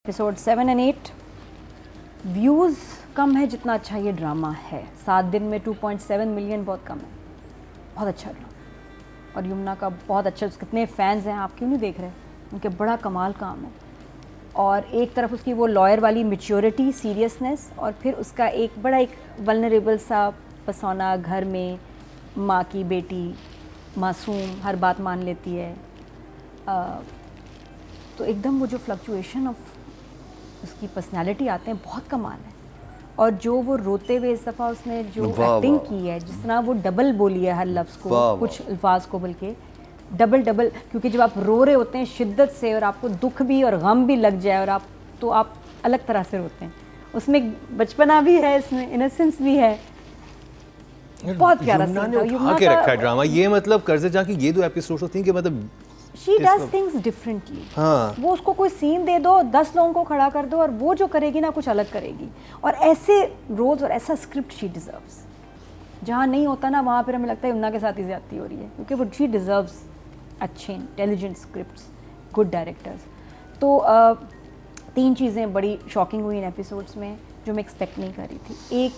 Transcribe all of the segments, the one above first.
Episode 7 और 8 views कम है जितना अच्छा ये ड्रामा है। 7 दिन में 2.7 मिलियन बहुत कम है, बहुत अच्छा ड्रामा। और यमुना का बहुत अच्छा, कितने फैंस हैं, आप क्यों नहीं देख रहे? उनके बड़ा कमाल काम है। और एक तरफ उसकी वो लॉयर वाली मैच्योरिटी, सीरियसनेस, और फिर उसका एक बड़ा एक वल्नरेबल सा पर्सोना, घर में माँ की बेटी, मासूम, हर बात मान लेती है। तो एकदम वो जो फ्लक्चुएशन ऑफ उसकी पर्सनालिटी आते हैं, बहुत कमाल है। और जो वो रोते हुए इस दफ़ा उसने जो एक्टिंग की है, जिस तरह वो डबल बोली है हर लफ्ज़ को, कुछ अल्फाज को बल्कि डबल, क्योंकि जब आप रो रहे होते हैं शिद्दत से और आपको दुख भी और गम भी लग जाए और आप अलग तरह से रोते हैं। उसमें बचपना भी है, इसमें इनोसेंस भी है। बहुत प्यारा सीन था। यमुना के रखा है ड्रामा ये, मतलब कर्ज़े जहाँ की ये 2 एपिसोड होती हैं कि मतलब शी डज थिंग्स डिफरेंटली। हाँ, वो उसको कोई सीन दे दो, 10 लोगों को खड़ा कर दो और वो जो करेगी ना कुछ अलग करेगी। और ऐसे रोल्स और ऐसा स्क्रिप्ट शी डिजर्व्स। जहाँ नहीं होता ना वहाँ पर हमें लगता है यमुना के साथ ही ज्यादती हो रही है, क्योंकि वो शी डिजर्व्स अच्छे इंटेलिजेंट स्क्रिप्ट्स, गुड डायरेक्टर्स। तो 3 चीज़ें बड़ी शॉकिंग हुई इन एपिसोड्स में जो मैं एक्सपेक्ट नहीं कर रही थी। एक,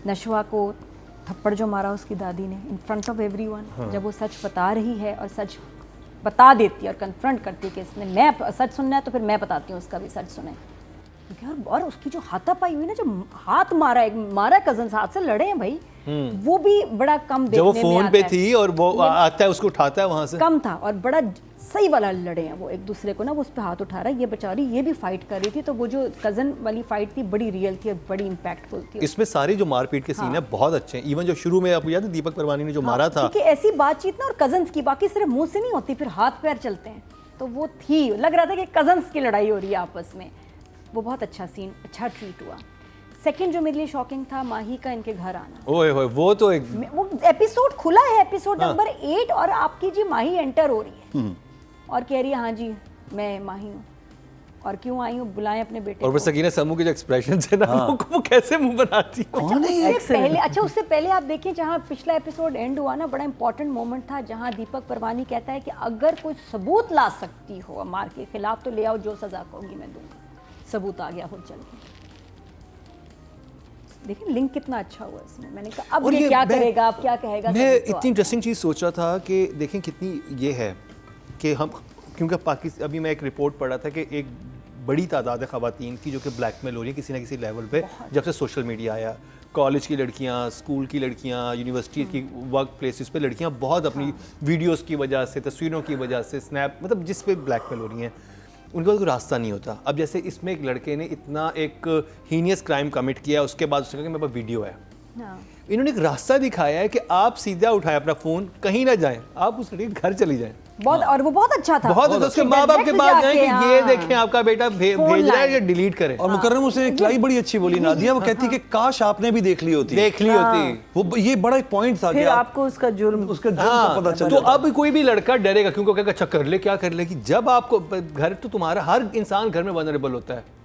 नशवा को थप्पड़ जो मारा उसकी दादी ने इन फ्रंट ऑफ एवरीवन, जब वो सच बता रही है और सच बता देती है और कन्फ्रंट करती है कि इसने मैं सच सुनना है तो फिर मैं बताती हूँ उसका भी सच सुने। और उसकी जो हाथापाई हुई ना, जो हाथ मारा कजन्स, हाथ से लड़े हैं भाई, वो भी बड़ा कम देखने में आता है। जब वो फोन पे थी और वो आता है उसको उठाता है वहां से, कम था। और बड़ा सही वाला लड़े हैं वो एक दूसरे को ना, वो उस पर हाथ उठा रहा है, ये बेचारी ये भी फाइट कर रही थी। तो वो जो कजन वाली फाइट थी बड़ी रियल थी और बड़ी इम्पैक्टफुल थी। इसमें सारी जो मारपीट के सीन है बहुत अच्छे हैं। इवन जो शुरू में आपको याद है दीपक परवानी ने जो मारा था, क्योंकि ऐसी बातचीत ना और कजन्स की, बाकी सिर्फ मुंह से नहीं होती, फिर हाथ पैर चलते हैं। तो वो थी, लग रहा था कि कजन्स की लड़ाई हो रही है आपस में। वो बहुत अच्छा सीन, अच्छा ट्रीट हुआ। सेकंड जो मेरे लिए शॉकिंग था, माही का इनके घर आना। ओए होए, वो तो एक वो एपिसोड खुला है, एपिसोड नंबर 8, और आपकी जी माही एंटर हो रही है और कह रही है हाँ जी मैं माही हूँ और क्यों आई हूँ, बुलाएं अपने बेटे और वो सकीना समूह के जो एक्सप्रेशन है ना, वो कैसे मुंह बनाती है। उससे पहले आप देखिए, जहाँ पिछला एपिसोड एंड हुआ ना, बड़ा इंपॉर्टेंट मोमेंट था जहाँ दीपक परवानी कहता है कि अगर कोई सबूत ला सकती हो मार के खिलाफ तो ले आओ, जो सजा होगी मैं दूंगा। सबूत आ गया खुद चल के। देखिए लिंक कितना अच्छा हुआ इसमें। मैंने कहा अब ये क्या करेगा, अब क्या कहेगा। मैं इतनी इंटरेस्टिंग चीज़ सोच रहा था कि देखें कितनी ये है कि हम, क्योंकि पाकिस्तान, अभी मैं एक रिपोर्ट पढ़ा था कि एक बड़ी तादाद है ख़वातीन की जो कि ब्लैकमेल हो रही है किसी ना किसी लेवल पे, जब से सोशल मीडिया आया। कॉलेज की लड़कियां, स्कूल की लड़कियां, यूनिवर्सिटी की वर्क प्लेसेस पे लड़कियां बहुत अपनी वीडियोस की वजह से, तस्वीरों की वजह से, स्नैप, मतलब जिस पे ब्लैकमेल हो रही हैं, उनके पास कोई रास्ता नहीं होता। अब जैसे इसमें एक लड़के ने इतना एक हीनियस क्राइम कमिट किया, उसके बाद उसने कहा कि मेरे पास वीडियो है। इन्होंने एक रास्ता दिखाया है कि आप सीधा उठाए अपना फ़ोन, कहीं ना जाएं, आप उस लड़के के घर चली जाएं। बहुत, और वो बहुत अच्छा था। बहुत उसके माँ बाप के पास जाएं कि ये देखें आपका बेटा भेज रहा है, ये डिलीट करें। और मुकर्रम उसे एक लाई बड़ी अच्छी बोली नादिया, वो कहती कि काश आपने भी देख ली होती। वो ये बड़ा एक पॉइंट था कि आपको उसका जुर्म पता चला। तो अब कोई भी लड़का डरेगा, क्योंकि कहेगा अच्छा कर ले, क्या कर ले, कि जब आपको घर, तो तुम्हारा हर इंसान घर में वल्नरेबल होता है।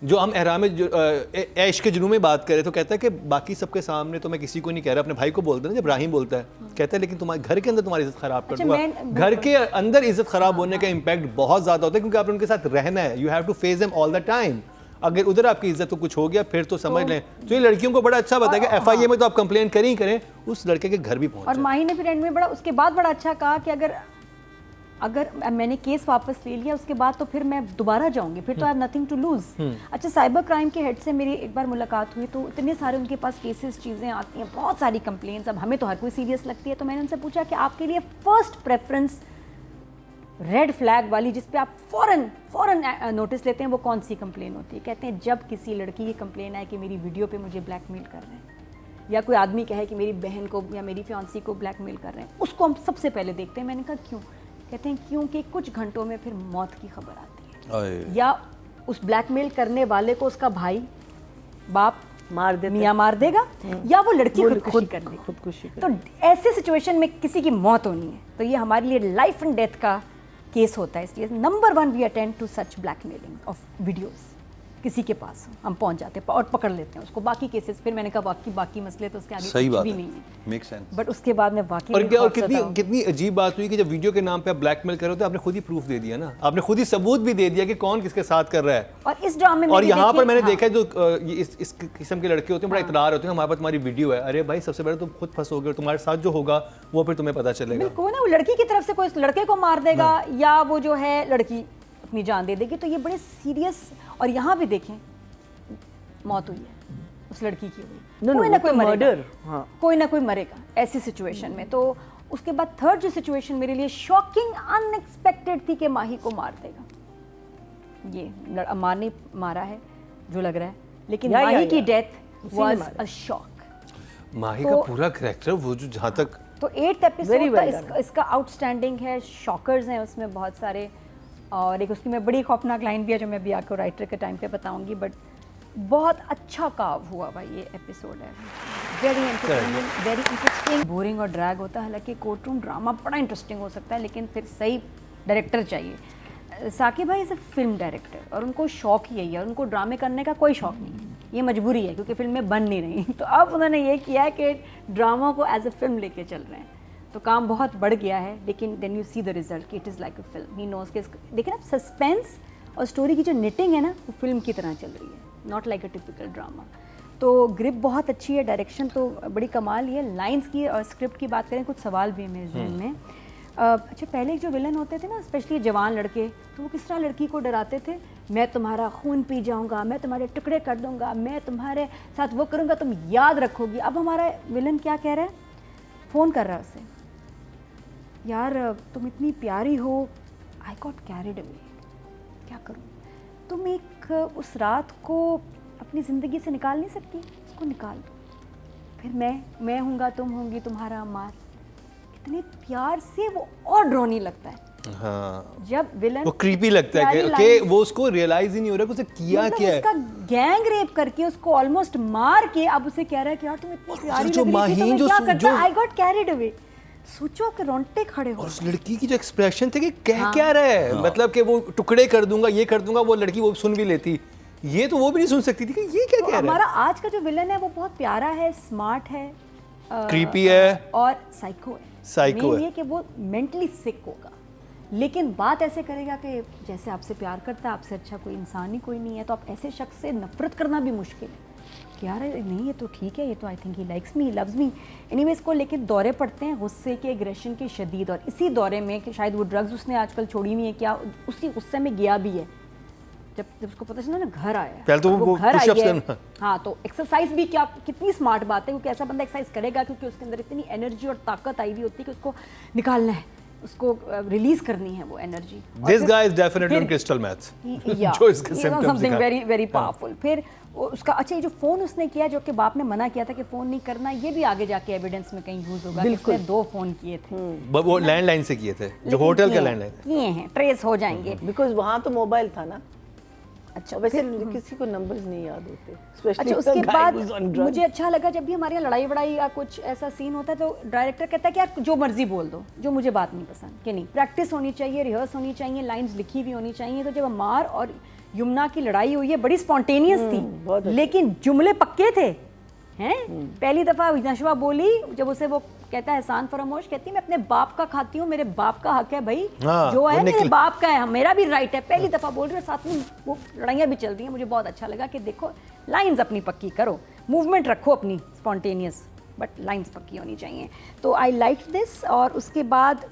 जो हम एहराम ऐश के जुनून में बात करें तो कहता है कि बाकी सबके सामने तो मैं किसी को नहीं कह रहा, अपने भाई को बोलता है ना, जब इब्राहिम बोलता है, कहता है लेकिन तुम्हारे घर के अंदर तुम्हारी इज्जत खराब कर दूंगा। घर के अंदर इज्जत खराब होने का इम्पैक्ट बहुत ज्यादा होता है, क्योंकि आपने उनके साथ रहना है, you have to face them all the time. अगर उधर आपकी इज्जत को कुछ हो गया फिर तो समझ लें। तो ये लड़कियों को बड़ा अच्छा बताया कि FIA में तो आप कंप्लेन करें, उस लड़के के घर भी पहुंच। और माही ने फिर एंड में बड़ा, उसके बाद बड़ा अच्छा कहा कि अगर मैंने केस वापस ले लिया उसके बाद तो फिर मैं दोबारा जाऊंगी, फिर तो I have nothing to lose. अच्छा, साइबर क्राइम के हेड से मेरी एक बार मुलाकात हुई तो इतने सारे उनके पास केसेस, चीज़ें आती हैं, बहुत सारी कंप्लेंट्स। अब हमें तो हर कोई सीरियस लगती है, तो मैंने उनसे पूछा कि आपके लिए फर्स्ट प्रेफरेंस रेड फ्लैग वाली, जिस पे आप फ़ौरन नोटिस लेते हैं, वो कौन सी कंप्लेन होती है? कहते हैं जब किसी लड़की की कंप्लेन आए कि मेरी वीडियो पे मुझे ब्लैकमेल कर रहे हैं, या कोई आदमी कहे कि मेरी बहन को या मेरी फियांसी को ब्लैकमेल कर रहे हैं, उसको हम सबसे पहले देखते हैं। मैंने कहा क्यों? कहते हैं क्योंकि कुछ घंटों में फिर मौत की खबर आती है, या उस ब्लैकमेल करने वाले को उसका भाई बाप मार देगा, मियाँ मार देगा, या वो लड़की खुदकुशी। तो ऐसे सिचुएशन में किसी की मौत होनी है, तो ये हमारे लिए लाइफ एंड डेथ का केस होता है। इसलिए number 1 we attend to such blackmailing of videos. किसी के पास हम पहुंच जाते हैं और पकड़ लेते हैं उसको। बाकी केसेस फिर मैंने कहा बाकी मसले तो उसके आगे सही कुछ बात भी है, नहीं है। Make sense. बट उसके बाद मैं बाकी और क्या, और कितनी अजीब बात हुई कि जब वीडियो के नाम पे आप ब्लैकमेल कर रहे हो तो आपने खुद ही प्रूफ दे दिया ना, आपने खुद ही सबूत भी दे दिया कि कौन किसके साथ कर रहा है। और इस ड्रामे में और यहाँ पर मैंने हाँ, देखा है जो इस किस्म के लड़के होते हैं बड़ा इतरार होते हैं हमारे पास तुम्हारी वीडियो है। अरे भाई सबसे पहले तुम खुद फंसोगे और तुम्हारे साथ जो होगा वो फिर तुम्हें पता चलेगा। बिल्कुल ना, वो लड़की की तरफ से कोई लड़के को मार देगा या वो जो है लड़की अपनी जान दे देगी, तो ये बड़े सीरियस। और यहाँ भी देखें मौत हुई है उस लड़की की हुई, कोई ना कोई मरेगा, कोई ना कोई मरेगा ऐसी सिचुएशन में। तो उसके बाद थर्ड जो सिचुएशन मेरे लिए शॉकिंग अनएक्सपेक्टेड थी कि माही को मार देगा। ये अम्मार ने मारा है जो लग रहा है, लेकिन माही की डेथ वाज अ शॉक। माही का पूरा कैरेक्टर वो जो जहाँ तक तो 8th एपिसोड इसका आउटस्टैंडिंग है, शॉकर्स हैं उसमें बहुत सारे। और एक उसकी मैं बड़ी खौफनाक लाइन भी है जो मैं अभी आपको राइटर के टाइम पे बताऊंगी। बट बहुत अच्छा काव हुआ भाई ये एपिसोड है, very entertaining, very interesting. Boring और ड्रैग होता है, हालांकि कोर्ट रूम ड्रामा बड़ा इंटरेस्टिंग हो सकता है, लेकिन फिर सही डायरेक्टर चाहिए। साकिब भाई इज़ अ फिल्म डायरेक्टर और उनको शौक ही यही है, और उनको ड्रामे करने का कोई शौक नहीं है, ये मजबूरी है क्योंकि फिल्में बन नहीं रही। तो अब उन्होंने ये किया है कि ड्रामा को एज अ फिल्म लेके चल रहे हैं, तो काम बहुत बढ़ गया है। लेकिन then you see the result कि it is like a film. He knows के देखिए ना, सस्पेंस और स्टोरी की जो निटिंग है ना वो फिल्म की तरह चल रही है, not like a typical drama. तो ग्रिप बहुत अच्छी है, डायरेक्शन तो बड़ी कमाल ही है। लाइंस की और स्क्रिप्ट की बात करें, कुछ सवाल भी है मेरे जहन में। अच्छा, पहले जो विलन होते थे ना, स्पेशली जवान लड़के, तो वो किस तरह लड़की को डराते थे, मैं तुम्हारा खून पी जाऊंगा, मैं तुम्हारे टुकड़े कर दूंगा, मैं तुम्हारे साथ वो करूंगा, तुम याद रखोगी। अब हमारा विलन क्या कह रहा है, फ़ोन कर रहा है उसे, यार तुम इतनी प्यारी हो, आई गॉट कैरिड अवे, क्या करूँ, तुम एक उस रात को अपनी ज़िंदगी से निकाल नहीं सकती, उसको निकाल दो, फिर मैं हूँगा, तुम होंगी, तुम्हारा अमार। कितने प्यार से वो और ड्रोनी लगता है। हाँ, जब विलन वो क्रीपी लगता है कि वो उसको रियलाइज ही नहीं हो रहा कि उसे किया मतलब क्या है। उसका गैंग रेप करके उसको ऑलमोस्ट मार के अब उसे कह रहा है कि यार तुम इतनी प्यारी लग रही थी, तो मैं क्या करता, आई गॉट कैरिड अवे। सोचो कि रोंगटे खड़े हो। और उस लड़की की जो एक्सप्रेशन थे कि कह क्या रहा है, मतलब कि वो टुकड़े कर दूंगा, ये कर दूंगा, वो लड़की वो सुन भी लेती, ये तो वो भी नहीं सुन सकती थी कि ये क्या कह रहा है। हमारा आज का जो विलन है वो बहुत प्यारा है, स्मार्ट है, क्रीपी है और साइको है। साइको है ये कि वो मेंटली सिक होगा, लेकिन बात ऐसे करेगा कि जैसे आपसे प्यार करता है, आपसे अच्छा कोई इंसान ही कोई नहीं है, तो आप ऐसे शख्स से नफरत करना भी मुश्किल है कि यार नहीं ये तो ठीक है, ये तो I think he likes me, loves me. Anyways को लेके दौरे पड़ते हैं गुस्से के, एग्रेशन के शदीद, और इसी दौरे में कि शायद वो ड्रग्स उसने आजकल छोड़ी नहीं है क्या, उसी गुस्से में गया भी है। जब उसको पता चला ना घर आया, पहले तो वो घर पुशअप्स आई है, करना। हाँ, तो एक्सरसाइज भी क्या, कितनी स्मार्ट बात है, क्योंकि ऐसा बंदा एक्सरसाइज करेगा क्योंकि उसके अंदर इतनी एनर्जी और ताकत आई हुई होती है कि उसको निकालना है, उसको रिलीज करनी है वो energy. This guy is definitely on crystal meth जो इसके symptoms something very very powerful. फिर उसका अच्छा, ये जो फोन उसने किया, जो कि बाप ने मना किया था कि फोन नहीं करना, ये भी आगे जाके एविडेंस में कहीं यूज होगा। उसने 2 फोन किए थे, वो लैंडलाइन से किए थे, जो होटल का लैंडलाइन किए हैं, ट्रेस हो जाएंगे बिकॉज वहाँ तो मोबाइल था ना। अच्छा, वैसे किसी को नंबर्स नहीं याद होते। अच्छा, उसके बाद मुझे अच्छा लगा जब भी हमारे यहाँ लड़ाई वड़ाई या कुछ ऐसा सीन होता है तो डायरेक्टर कहता है कि यार जो मर्जी बोल दो, जो मुझे बात नहीं पसंद, कि नहीं, प्रैक्टिस होनी चाहिए, रिहर्स होनी चाहिए, लाइंस लिखी हुई होनी चाहिए। तो जब अमार और यमुना की लड़ाई हुई है, बड़ी स्पॉन्टेनियस थी, लेकिन जुमले पक्के थे हैं। पहली दफा नशवा बोली जब उसे वो कहता है, एहसान फरामोश कहती है मैं अपने बाप का खाती हूँ, मेरे बाप का हक है भाई, जो है मेरे बाप का है, मेरा भी राइट है। पहली दफा बोल रही है, साथ में वो लड़ाइयाँ भी चल रही हैं। मुझे बहुत अच्छा लगा कि देखो लाइंस अपनी पक्की करो, मूवमेंट रखो अपनी स्पॉन्टेनियस, बट लाइंस पक्की होनी चाहिए। तो आई लाइक दिस। और उसके बाद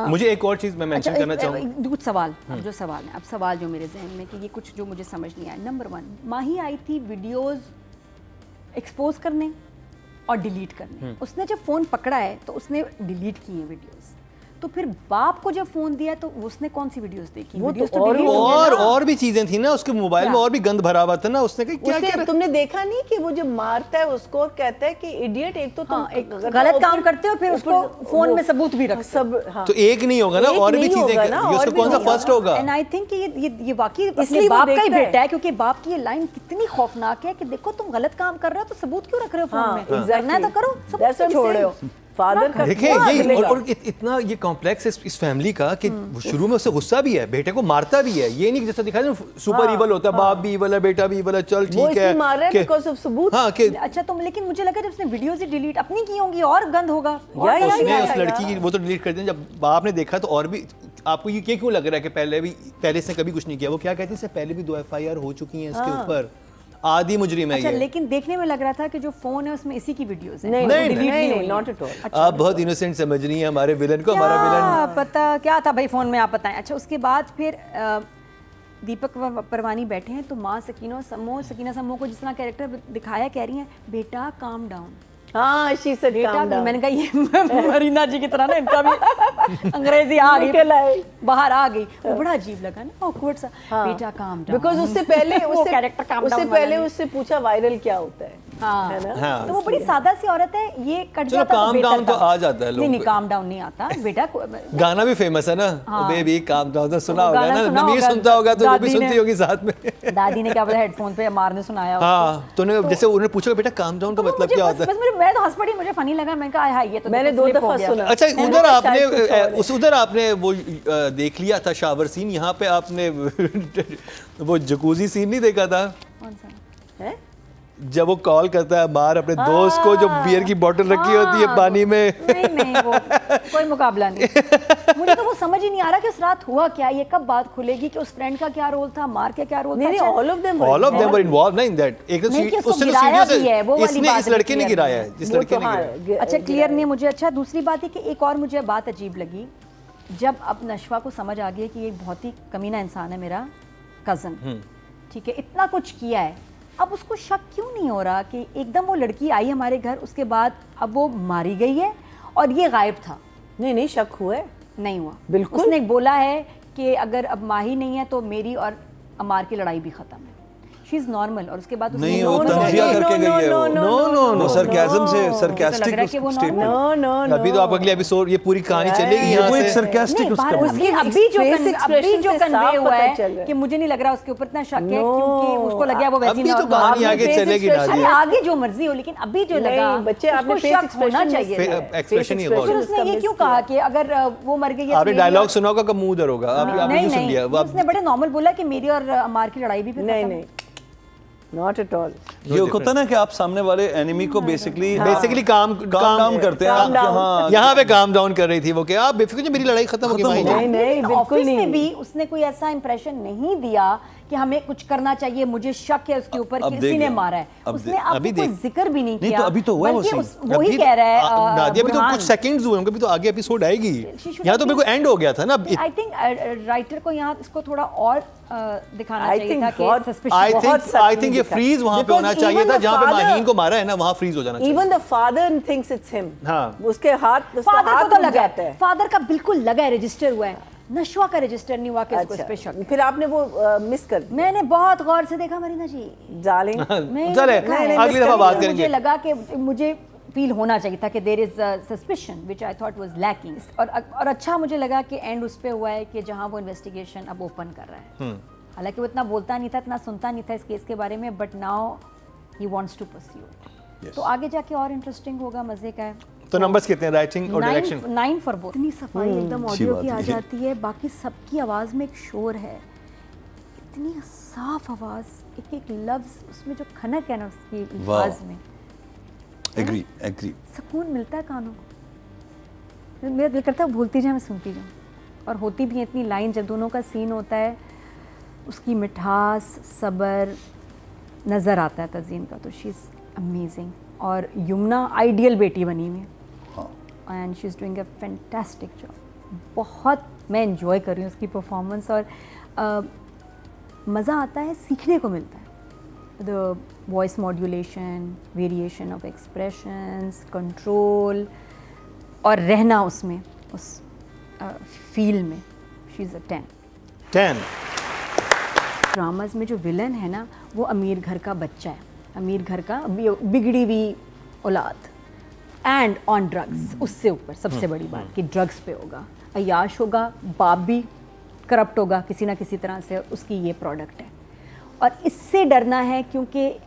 मुझे एक और चीज़ मैं मेंशन करना चाहूँगा। कुछ सवाल, अब जो सवाल है, अब सवाल जो मेरे जहन में कि ये कुछ जो मुझे समझ नहीं आया। नंबर 1, माही आई थी वीडियोस एक्सपोज करने और डिलीट करने। उसने जब फ़ोन पकड़ा है तो उसने डिलीट किए हैं वीडियोस, तो फिर बाप को जब फोन दिया तो उसने कौन सी वीडियोस देखी? वो वीडियोस तो delete हो गई ना। और भी चीजें थी ना उसके मोबाइल में, और भी गंद भरा हुआ था ना। उसने कहा क्या क्या तुमने देखा नहीं कि वो जब मारता है उसको और कहता है कि इडियट, एक तो तुम हाँ, एक गलत काम करते हो फिर उसको फोन में सबूत भी रखते सब। हाँ। तो एक नहीं होगा ना, और भी चीजें, उसका कौन सा फर्स्ट होगा? एंड आई थिंक ये वाकई इसलिए बाप का ही बेटा है, क्योंकि बाप की ये लाइन कितनी खौफनाक है कि देखो तुम गलत काम कर रहे हो तो सबूत क्यों रख रहे हो फोन में? करना है तो करो, सबूत क्यों छोड़ रहे हो? फादर का देखिए क्या ये मिलेगा? और इतना ये कॉम्प्लेक्स है इस फैमिली का कि शुरू में उससे गुस्सा भी है, बेटे को मारता भी है। ये नहीं कि जैसा दिखाया ना सुपर ईवल होता है, बाप भी ईवल है, बेटा भी ईवल है, चल वो ठीक है इसलिए मार रहा है कि- बिकॉज ऑफ सबूत। हाँ कि अच्छा तो लेकिन मुझे लगा जब उसने वीडियोस ही डिलीट अपनी की होंगी और गंद होगा। या, या, उसने या, उस या, लड़की की वो तो डिलीट कर दिया। जब बाप ने देखा तो और भी आपको ये क्यों लग रहा है कि पहले इसने कभी कुछ नहीं किया? वो क्या कहती है इससे पहले भी 2 FIR हो चुकी हैं इसके ऊपर, आदि मुजरिम है अच्छा ये। लेकिन देखने में लग रहा था कि जो फोन है उसमें इसी की वीडियोस हैं। नहीं वो नहीं, delete नहीं हुई नहीं हैं। Not at all. आप बहुत इनोसेंट समझ रही हैं हमारे विलन को। हमारा विलन क्या पता क्या था भाई फोन में, आप बताएं। अच्छा उसके बाद फिर दीपक परवानी बैठे हैं तो माँ सकीना सम्मो को जिस तरह कैरेक्टर दिखाया कह रही हैं बेटा काम डाउन। हाँ शी सेड बेटा काम डाउन। मैंने कहा ये मरीना जी की तरह ना इनका भी अंग्रेजी आ निकल आई। गई बाहर आ गई। वो बड़ा अजीब लगा ना, ऑकवर्ड सा। बेटा काम डाउन बिकॉज उससे पहले वो कैरेक्टर काम उससे डाउन पहले उससे पूछा वायरल क्या होता है। हाँ है ना? हाँ। तो वो बड़ी सादा सी औरत है, ये कट चलो जाता काम बेहतर डाउन तो था। आ जाता है लोग। नहीं काम डाउन नहीं आता बेटा गाना भी फेमस है ना, बेबी काम डाउन तो सुना होगा गाना ना, सुना नमीर होगा, सुनता होगा तो वो भी दादी ने- सुनती होगी साथ में। दादी ने क्या बोला हेडफोन पे मारने सुनाया उसको। हाँ तो जैसे उन्होंने पूछा बेटा काम डाउन का तो मतलब मुझे क्या बस- होता है? बस मैं तो हंस पड़ी, मुझे फनी लगा। मैंने कहा हाय ये तो मैंने देखो 2 slip हो दफा गया। सुना। अच्छा मैंने उधर कहा आपने शायद कुछ और है। उधर आपने वो देख लिया था शावर सीन, यहाँ पे आपने वो जकूजी सीन नहीं देखा था कौन सा? हैं? जब वो कॉल करता है बाहर अपने दोस्त को जो बियर की बोतल रखी होती है पानी में। नहीं वो कोई मुकाबला नहीं। मुझे तो वो समझ ही नहीं आ रहा कि उस रात हुआ क्या, ये कब बात खुलेगी कि उस फ्रेंड का क्या रोल था, मार के क्या रोल था। नहीं अच्छा, all of them all of them were involve in that. एक नहीं कि उसको उसने तो गिराया सीढ़ियों भी है, वो से वाली इसने बात इस लड़के ने clear गिराया नहीं है, जिस लड़के ने गिराया। अच्छा क्लियर नहीं है मुझे। अच्छा दूसरी बात है कि एक और मुझे बात अजीब लगी, जब अब नशवा को समझ आ गया कि ये एक बहुत ही कमीना इंसान है मेरा कज़न, ठीक है, इतना कुछ किया है, अब उसको शक क्यों नहीं हो रहा कि एकदम वो लड़की आई हमारे घर, उसके बाद अब वो मारी गई है और ये गायब था? नहीं शक हुआ है। नहीं हुआ बिल्कुल। उसने बोला है कि अगर अब माही नहीं है तो मेरी और अमार की लड़ाई भी खत्म है। She is normal. और उसके बाद उसने नहीं, no, वो no, तंजिया no, करके no, गई है no, वो। no, No, no, no, वो no, सरकाज़म से मुझे तो लग रहा है कि वो सरकास्टिक normal स्टेटमेंट। अभी तो आप अगले एपिसोड ये पूरी कहानी चलेगी ये यहाँ वो एक से। सरकास्टिक नहीं, उसका बाहर बना। उसकी उसकी अभी जो face expression जो से कन्वे साफ हुआ पता है चल रहा है। कि मुझे नहीं लग रहा उसके ऊपर इतना शक है No, क्योंकि उसको लग गया वो वैसी अभी तो normal- कहानी आपने आगे face चलेगी expression- नादिया। अरे आगे जो मर्जी हो, लेकिन अभी जो लगा नहीं बच्चे आपने उसको फेस शक होना एक्सप्रेशन चाहिए। एक्सप्रेशन ही फिर होगा। उसने ये क्यों कहा कि अगर वो मर गई है तो आपने मेरी डायलॉग और- सुना होगा कब मुंह उधर होगा। आपने नहीं जो सुन नहीं लिया वो उसने बड़े नॉर्मल बोला कि मेरी और अमार की लड़ाई भी फिर नहीं खत्म। नहीं नॉट एट ऑल। ये होता है ना कि आप सामने वाले एनिमी को बेसिकली बेसिकली काम काम करते हैं calm आप, down। हाँ यहाँ पे काम डाउन कर रही थी वो कि आप बेफिक्र मेरी लड़ाई खत्म हो गई भाई। नहीं नहीं लेकिन बिल्कुल ऑफिस में नहीं। भी उसने कोई ऐसा इंप्रेशन नहीं दिया कि हमें कुछ करना चाहिए, मुझे शक है उसके ऊपर अब कि देख इसी ने लो। मारा है। अब उसने देख- आपको अभी कोई देख। जिक्र भी नहीं नहीं, किया। तो अभी तो हुआ वो बल्कि scene। वही अभी- कह रहा है नादिया भी तो बुरहान। कुछ सेकंड्स हुए होंगे, अभी तो आगे एपिसोड आएगी। should यहाँ तो have बिल्कुल एंड हो गया था ना। आई थिंक राइटर को यहाँ इसको थोड़ा और दिखाना I चाहिए think था बहुत- कि आई suspicious थिंक बहुत- आई थिंक ये फ्रीज वहां पे Because होना चाहिए even था the जहाँ पे father- माहीन को मारा है ना, वहाँ फ्रीज हो जाना चाहिए। Even the father thinks it's him. हाँ। उसके हाथ उसका फादर हाथ को तो रुक लगा जाता है। फादर का बिल्कुल लगा है, रजिस्टर हुआ है। नशवा का रजिस्टर नहीं हुआ कि उसको इस पे शक अच्छा है। फिर आपने वो मिस कर दिया मैंने बहुत गौर से देखा मरीना जी। डार्लिंग। मैं चले देखा है। अगली दफा बात मुझे करेंगे। लगा कि मुझे फील होना चाहिए था कि there is suspicion which I thought was lacking. और अच्छा मुझे लगा कि एंड उस पे हुआ है कि जहां वो इन्वेस्टिगेशन अब ओपन कर रहा है। हालांकि वो इतना बोलता नहीं था, इतना सुनता नहीं था इस केस के बारे में, but now he wants to pursue. तो आगे जाके और इंटरेस्टिंग होगा, मजे का है। तो नंबर्स कितने हैं राइटिंग और डायरेक्शन? 9 for both. इतनी सफाई एकदम ऑडियो बात की आ है। जाती है, बाकी सबकी आवाज़ में एक शोर है, इतनी साफ आवाज़, एक एक लफ्ज़ उसमें जो खनक है ना उसकी आवाज़ में, एग्री सुकून मिलता है कानों को। मेरा दिल करता है भूलती जाए मैं सुनती जाऊँ। और होती भी है इतनी लाइन, जब दोनों का सीन होता है उसकी मिठास सब्र नज़र आता है तज़ीन का। तो शी इज़ अमेजिंग। और यमुना आइडियल बेटी बनी हुई है and she is doing a fantastic job. बहुत मैं इंजॉय कर रही हूँ उसकी परफॉर्मेंस। और मज़ा आता है, सीखने को मिलता है। The voice modulation, variation of expressions, control और रहना उसमें उस फील में। She is a 10। ड्रामाज में जो विलन है ना वो अमीर घर का बच्चा है, अमीर घर का बिगड़ी हुई औलाद एंड ऑन ड्रग्स। उससे ऊपर सबसे बड़ी बात कि ड्रग्स पे होगा, अयाश होगा, बाप भी करप्ट होगा किसी ना किसी तरह से, उसकी ये प्रोडक्ट है। और इससे डरना है क्योंकि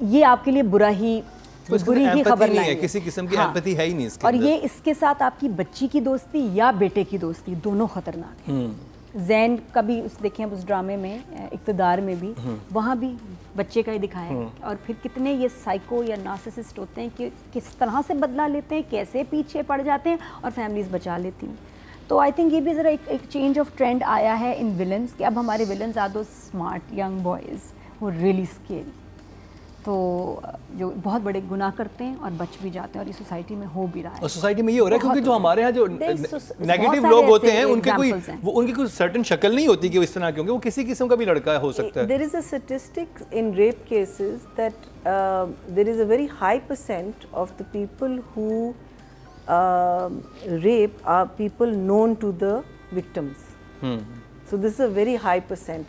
ये आपके लिए बुरा ही तो इसके बुरी अंदर ही empathy खबर नहीं है, लाएंगे। किसी किस्म की हाँ। empathy है ही नहीं इसके और अंदर। ये इसके साथ आपकी बच्ची की दोस्ती या बेटे की दोस्ती दोनों खतरनाक है। जैन का भी देखें उस ड्रामे में इक़्तिदार में भी वहाँ भी बच्चे का ही दिखाया है और फिर कितने ये साइको या नार्सिसिस्ट होते हैं कि किस तरह से बदला लेते हैं, कैसे पीछे पड़ जाते हैं और फैमिलीज बचा लेती हैं। तो आई थिंक ये भी ज़रा एक चेंज ऑफ ट्रेंड आया है इन विलन्स कि अब हमारे विलन्स आर दो स्मार्ट यंग बॉयज़ वो रियली स्केरी, तो जो बहुत बड़े गुनाह करते हैं और बच भी जाते हैं और ये सोसाइटी में हो भी रहा है। और सोसाइटी में ये हो रहा है क्योंकि जो हमारे यहाँ जो बहुत नेगेटिव सारे लोग होते ऐसे हैं उनकी examples हैं। कोई सर्टेन शक्ल नहीं होती कि वो इस तरह, क्योंकि वो किसी किस्म का भी लड़का हो सकता है। There is a statistic in rape cases that there is a very high percent of the people who rape are people known to the victims. So this is a very high percent.